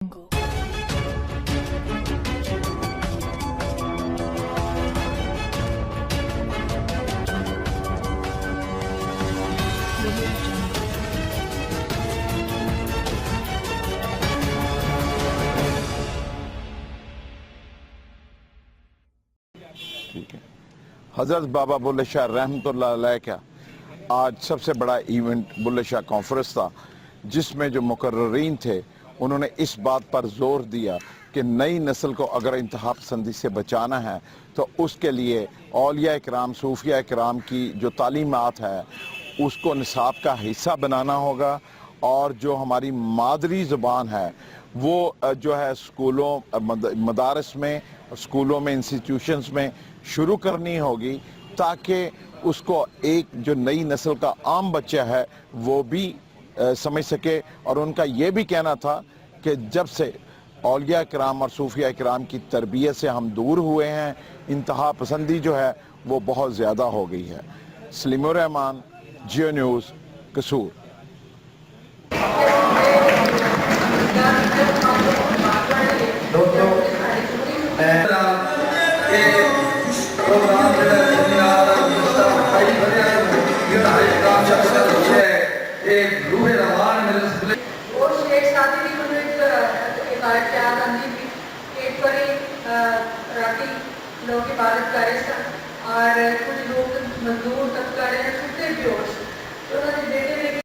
ٹھیک ہے. حضرت بابا بلے شاہ رحمۃ اللہ علیہ کا آج سب سے بڑا ایونٹ بلے شاہ کانفرنس تھا، جس میں جو مقررین تھے انہوں نے اس بات پر زور دیا کہ نئی نسل کو اگر انتہا پسندی سے بچانا ہے تو اس کے لیے اولیاء اکرام، صوفیاء اکرام کی جو تعلیمات ہے اس کو نصاب کا حصہ بنانا ہوگا، اور جو ہماری مادری زبان ہے وہ جو ہے اسکولوں، مدارس میں، اسکولوں میں، انسٹیٹیوشنز میں شروع کرنی ہوگی، تاکہ اس کو ایک جو نئی نسل کا عام بچہ ہے وہ بھی سمجھ سکے. اور ان کا یہ بھی کہنا تھا کہ جب سے اولیاء کرام اور صوفیاء کرام کی تربیت سے ہم دور ہوئے ہیں، انتہا پسندی جو ہے وہ بہت زیادہ ہو گئی ہے. سلیم الرحمان، جیو نیوز، قصور. لوگ عبادت کر رہے سن اور کچھ لوگ مزدور طبقہ رہے چھٹے بھی ہو، تو انہوں نے بیٹے